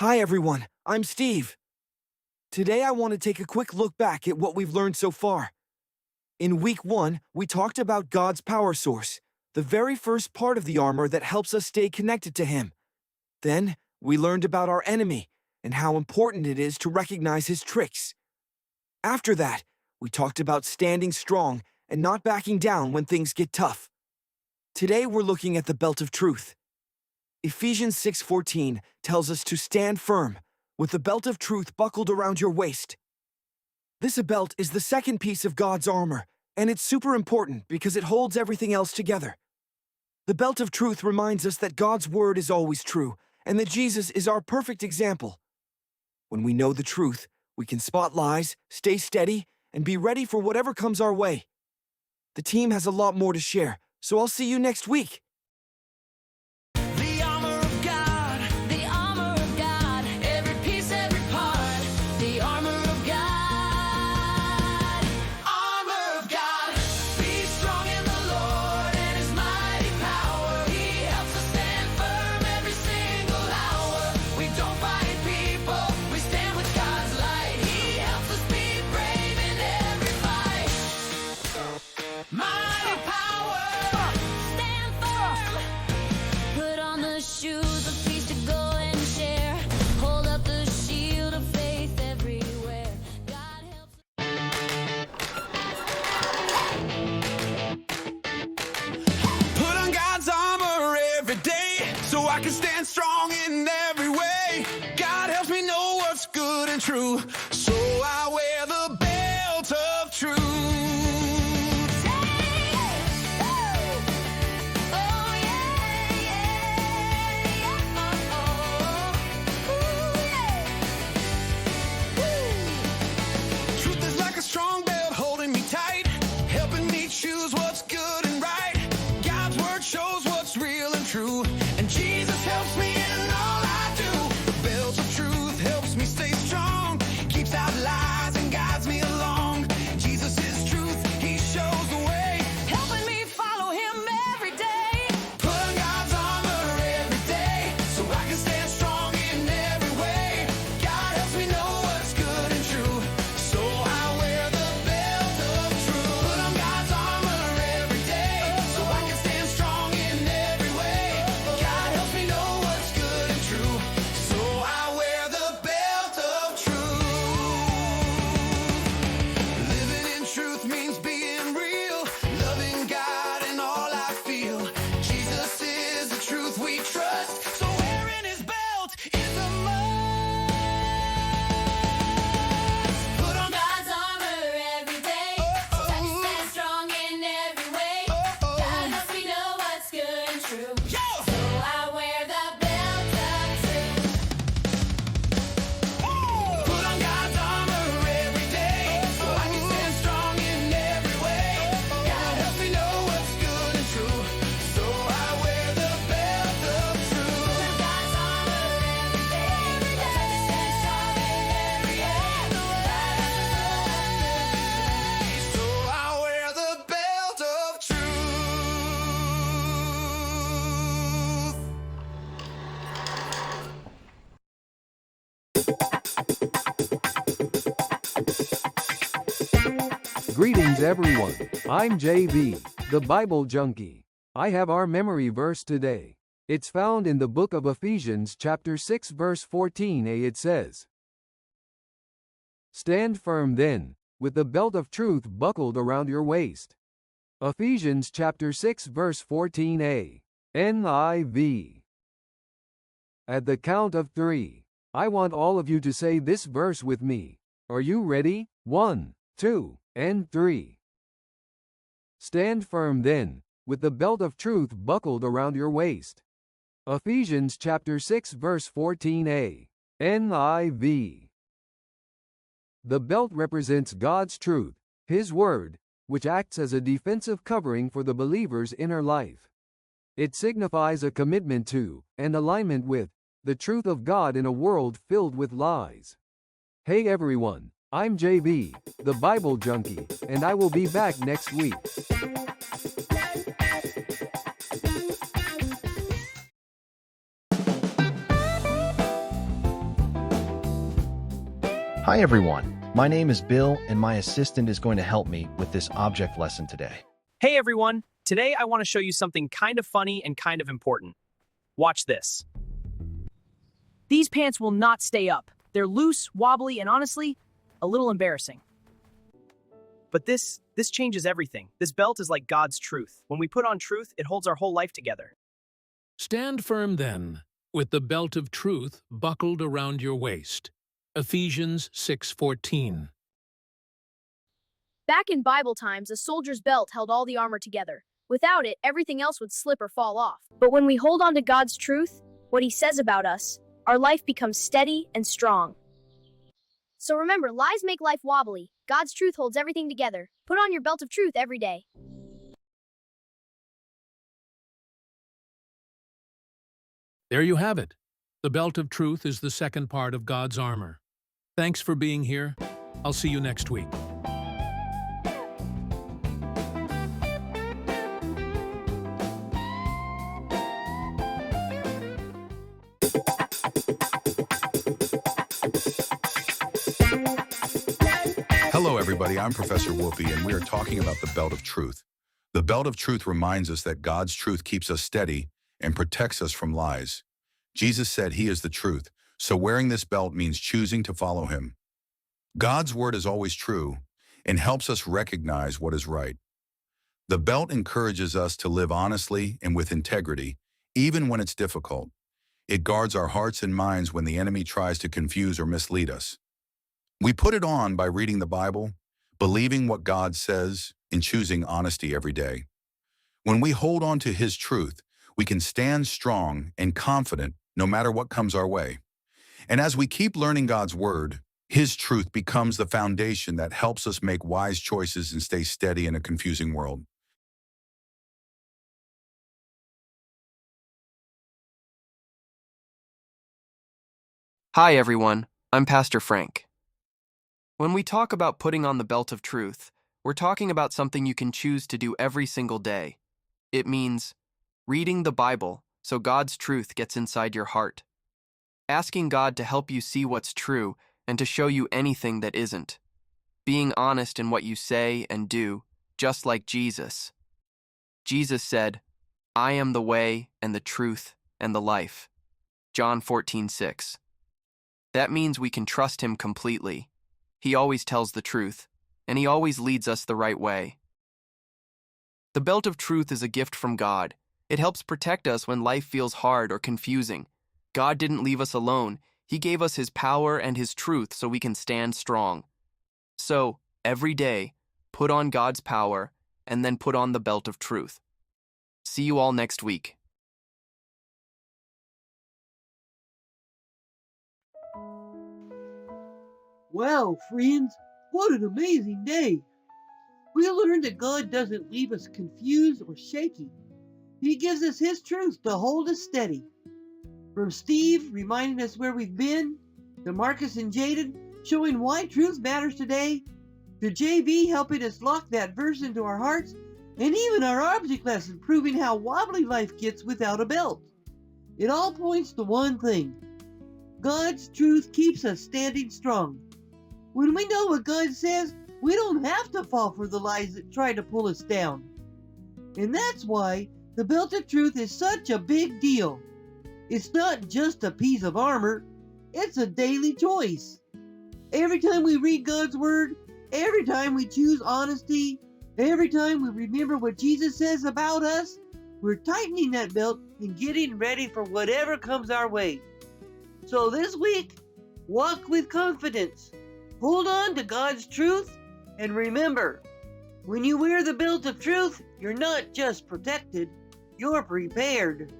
Hi everyone, I'm Steve. Today I want to take a quick look back at what we've learned so far. In week 1, we talked about God's power source, the very first part of the armor that helps us stay connected to Him. Then, we learned about our enemy and how important it is to recognize his tricks. After that, we talked about standing strong and not backing down when things get tough. Today we're looking at the belt of truth. Ephesians 6:14 tells us to stand firm, with the belt of truth buckled around your waist. This belt is the second piece of God's armor, and it's super important because it holds everything else together. The belt of truth reminds us that God's word is always true, and that Jesus is our perfect example. When we know the truth, we can spot lies, stay steady, and be ready for whatever comes our way. The team has a lot more to share, so I'll see you next week. The armor of God, the armor of God, every piece, every part, the armor of God. Armor of God, be strong in the Lord and His mighty power. He helps us stand firm every single hour. We don't fight people, we stand with God's light. He helps us be brave in every fight. Mighty power, stand firm. Put on the shoes of peace to go and share. Hold up the shield of faith everywhere. God helps. Put on God's armor every day so I can stand strong in every way. God helps me know what's good and true, so I wear the belt of truth. Truth is like a strong belt holding me tight, helping me choose what's good and right. God's word shows what's real and true, and Jesus helps me in all I do. The belt of truth helps me stay strong, keeps out lies and guides me along. Jesus is truth, He shows the way, Helping me follow Him every day. put on God's armor every day so I can stand strong in every way. God helps me know what's good and true, so I wear the belt of truth. Put on God's armor every day so I can stand strong in every way. God helps me know what's good and true, so I wear the belt of truth. Living in truth means being real, loving God in all I feel. Jesus is the truth we trust, so wearing His belt is a must. Put on God's armor every day, so I can stand strong in every way. God helps me know what's good and true, so I wear the belt of truth. Put on God's armor every day so I can stand strong in every way. God helps me know what's good and true, so I wear the belt of truth. God's armor every day, so I can stand strong in every way. So I wear the belt of truth. Greetings everyone, I'm JV, the Bible Junkie. I have our memory verse today. It's found in the book of Ephesians chapter 6 verse 14a. It says, "Stand firm then, with the belt of truth buckled around your waist." Ephesians chapter 6 verse 14a. NIV. At the count of 3, I want all of you to say this verse with me. Are you ready? 1, 2, and 3. Stand firm then, with the belt of truth buckled around your waist. Ephesians chapter 6 verse 14a. NIV. The belt represents God's truth, His word, which acts as a defensive covering for the believer's inner life. It signifies a commitment to, and alignment with, the truth of God in a world filled with lies. Hey everyone, I'm JB, the Bible Junkie, and I will be back next week. Hi everyone, my name is Bill and my assistant is going to help me with this object lesson today. Hey everyone! Today I want to show you something kind of funny and kind of important. Watch this. These pants will not stay up. They're loose, wobbly, and honestly, a little embarrassing. But this changes everything. This belt is like God's truth. When we put on truth, it holds our whole life together. Stand firm then, with the belt of truth buckled around your waist. Ephesians 6:14. Back in Bible times, a soldier's belt held all the armor together. Without it, everything else would slip or fall off. But when we hold on to God's truth, what He says about us, our life becomes steady and strong. So remember, lies make life wobbly. God's truth holds everything together. Put on your belt of truth every day. There you have it. The belt of truth is the second part of God's armor. Thanks for being here. I'll see you next week. Hello, everybody. I'm Professor Whoopi, and we are talking about the belt of truth. The belt of truth reminds us that God's truth keeps us steady and protects us from lies. Jesus said He is the truth, so wearing this belt means choosing to follow Him. God's word is always true and helps us recognize what is right. The belt encourages us to live honestly and with integrity, even when it's difficult. It guards our hearts and minds when the enemy tries to confuse or mislead us. We put it on by reading the Bible, believing what God says, and choosing honesty every day. When we hold on to His truth, we can stand strong and confident no matter what comes our way. And as we keep learning God's word, His truth becomes the foundation that helps us make wise choices and stay steady in a confusing world. Hi everyone, I'm Pastor Frank. When we talk about putting on the belt of truth, we're talking about something you can choose to do every single day. It means reading the Bible so God's truth gets inside your heart, asking God to help you see what's true and to show you anything that isn't, being honest in what you say and do, just like Jesus. Jesus said, "I am the way and the truth and the life." John 14:6. That means we can trust Him completely. He always tells the truth, and He always leads us the right way. The belt of truth is a gift from God. It helps protect us when life feels hard or confusing. God didn't leave us alone. He gave us His power and His truth so we can stand strong. So, every day, put on God's power and then put on the belt of truth. See you all next week. Wow, friends, what an amazing day! We learned that God doesn't leave us confused or shaky. He gives us His truth to hold us steady. From Steve reminding us where we've been, to Marcus and Jaden showing why truth matters today, to JB helping us lock that verse into our hearts, and even our object lesson proving how wobbly life gets without a belt. It all points to one thing. God's truth keeps us standing strong. When we know what God says, we don't have to fall for the lies that try to pull us down. And that's why the belt of truth is such a big deal. It's not just a piece of armor, it's a daily choice. Every time we read God's word, every time we choose honesty, every time we remember what Jesus says about us, we're tightening that belt and getting ready for whatever comes our way. So this week, walk with confidence. Hold on to God's truth, and remember, when you wear the belt of truth, you're not just protected, you're prepared.